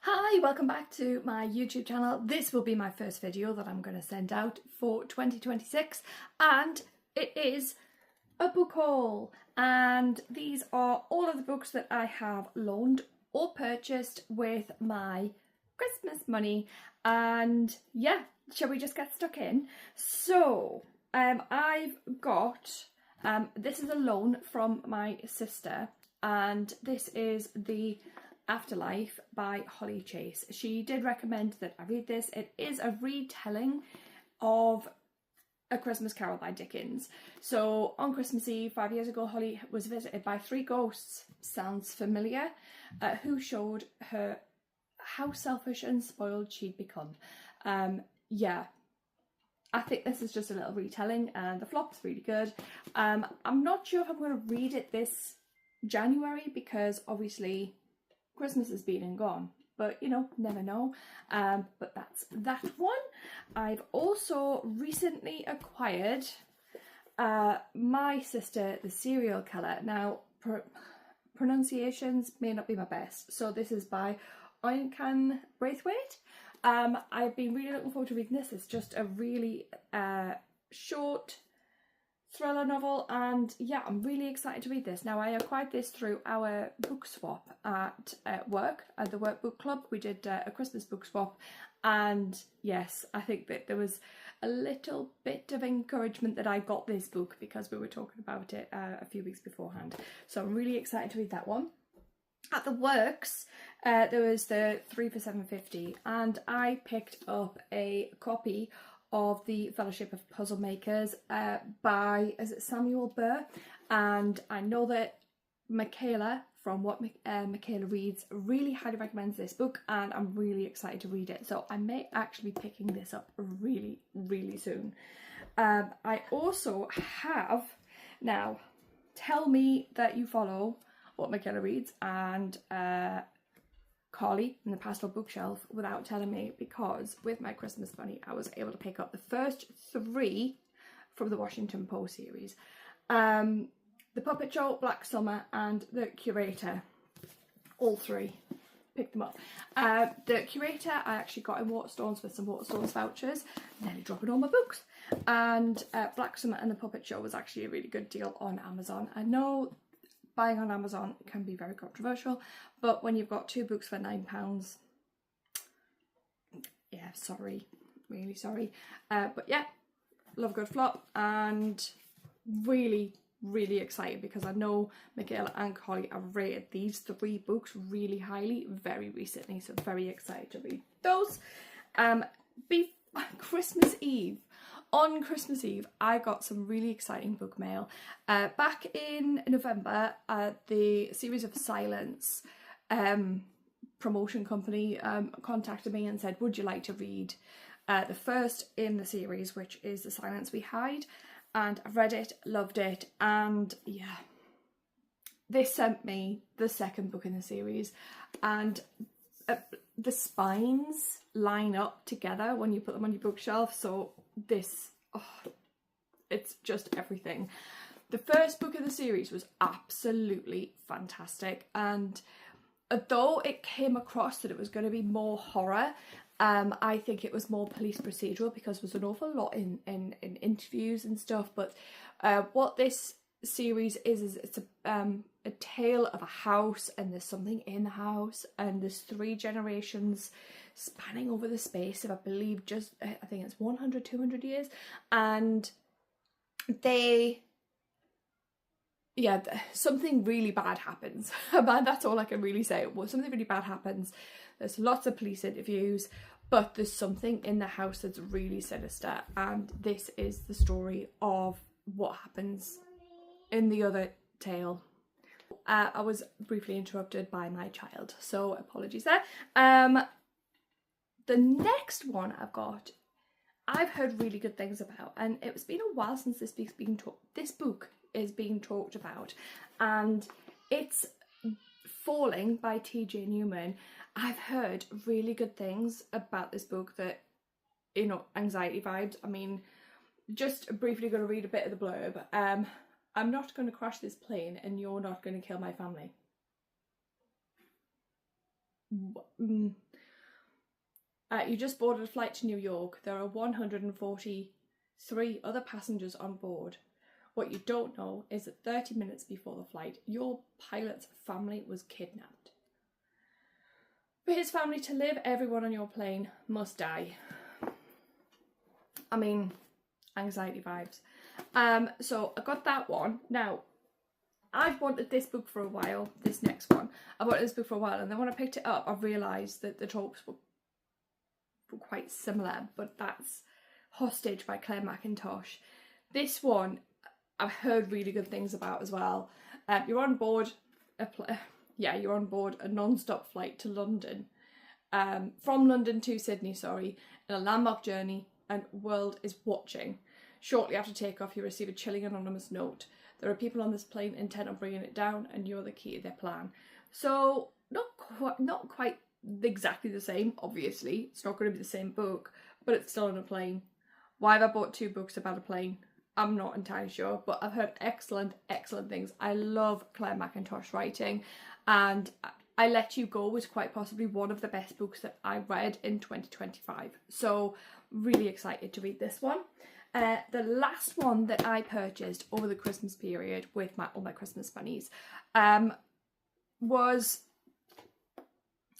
Hi, welcome back to my YouTube channel. This will be my first video that I'm going to send out for 2026 and it is a book haul, and these are all of the books that I have loaned or purchased with my Christmas money. And yeah, shall we just get stuck in? So I've got this is a loan from my sister, and this is the Afterlife by Holly Chase. She did recommend that I read this. It is a retelling of A Christmas Carol by Dickens. So on Christmas Eve 5 years ago, Holly was visited by three ghosts, sounds familiar, who showed her how selfish and spoiled she'd become. Yeah, I think this is just a little retelling and the flop's really good. I'm not sure if I'm going to read it this January because obviously Christmas has been and gone, but you know, never know. But that's that one. I've also recently acquired My Sister the Serial Killer. Now, pronunciations may not be my best, so this is by Oinkan Braithwaite. I've been really looking forward to reading this. It's just a really short thriller novel, and yeah, I'm really excited to read this. Now, I acquired this through our book swap at work, at the work book club. We did a Christmas book swap, and yes, I think that there was a little bit of encouragement that I got this book because we were talking about it a few weeks beforehand. So I'm really excited to read that one. At the works, there was the 3 for £7.50, and I picked up a copy of the Fellowship of Puzzle Makers by, is it Samuel Burr? And I know that Michaela from What Michaela Reads really highly recommends this book, and I'm really excited to read it. So I may actually be picking this up really, really soon. I also have, now, tell me that you follow What Michaela Reads and Carly in the Pastoral Bookshelf without telling me, because with my Christmas money I was able to pick up the first 3 from the Washington Post series. The Puppet Show, Black Summer and The Curator. All 3. Picked them up. The Curator I actually got in Waterstones with some Waterstones vouchers, nearly dropping all my books. And Black Summer and The Puppet Show was actually a really good deal on Amazon. I know buying on Amazon can be very controversial, but when you've got 2 books for £9, yeah, sorry, really sorry. But yeah, love a good flop, and really, really excited because I know Michaela and Holly have rated these 3 books really highly very recently, so very excited to read those. Christmas Eve. On Christmas Eve, I got some really exciting book mail. Back in November, the Series of Silence promotion company contacted me and said, would you like to read the first in the series, which is The Silence We Hide? And I've read it, loved it, and yeah, they sent me the second book in the series, and the spines line up together when you put them on your bookshelf, so this, oh, it's just everything. The first book of the series was absolutely fantastic, and though it came across that it was going to be more horror, I think it was more police procedural because there was an awful lot in interviews and stuff. But what this series is it's a tale of a house, and there's something in the house, and there's 3 generations spanning over the space of, I believe, just, I think it's 100, 200 years, and yeah, something really bad happens. That's all I can really say. Well, something really bad happens. There's lots of police interviews, but there's something in the house that's really sinister, and this is the story of what happens in the other tale. I was briefly interrupted by my child, so apologies there. The next one I've heard really good things about, and it's been a while since this book is being talked about, and it's Falling by T.J. Newman. I've heard really good things about this book that, you know, anxiety vibes. I mean, just briefly going to read a bit of the blurb. I'm not going to crash this plane and you're not going to kill my family. You just boarded a flight to New York. There are 143 other passengers on board. What you don't know is that 30 minutes before the flight, your pilot's family was kidnapped. For his family to live, everyone on your plane must die. I mean, anxiety vibes. So I got that one. Now, I've wanted this book for a while, this next one. I wanted this book for a while, and then when I picked it up, I realised that the tropes were quite similar, but that's Hostage by Claire Mackintosh. This one, I've heard really good things about as well. You're on board a non-stop flight to London, from London to Sydney, in a landmark journey, and world is watching. Shortly after takeoff, you receive a chilling anonymous note. There are people on this plane intent on bringing it down, and you're the key to their plan. So not quite exactly the same, obviously. It's not going to be the same book, but it's still on a plane. Why have I bought 2 books about a plane? I'm not entirely sure, but I've heard excellent things. I love Claire Mackintosh writing, and I Let You Go was quite possibly one of the best books that I read in 2025. So really excited to read this one. The last one that I purchased over the Christmas period with all my Christmas bunnies was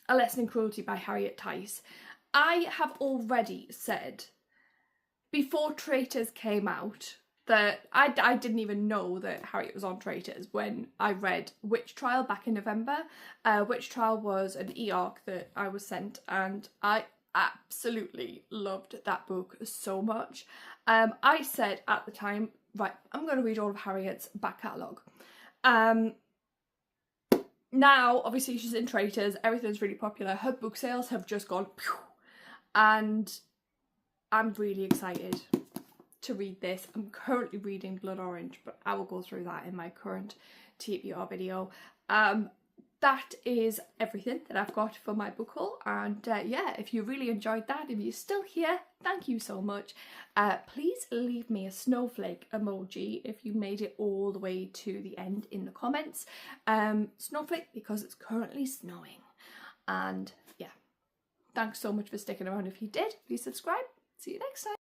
A Lesson in Cruelty by Harriet Tice. I have already said, before Traitors came out, that I didn't even know that Harriet was on Traitors when I read Witch Trial back in November. Witch Trial was an e-arc that I was sent, and I absolutely loved that book so much. I said at the time, right, I'm going to read all of Harriet's back catalogue. Now, obviously, she's in Traitors, everything's really popular. Her book sales have just gone pew, and I'm really excited to read this. I'm currently reading Blood Orange, but I will go through that in my current TBR video. That is everything that I've got for my book haul, and yeah, if you really enjoyed that, if you're still here, thank you so much. Please leave me a snowflake emoji if you made it all the way to the end in the comments. Snowflake because it's currently snowing. And yeah, thanks so much for sticking around. If you did, please subscribe. See you next time.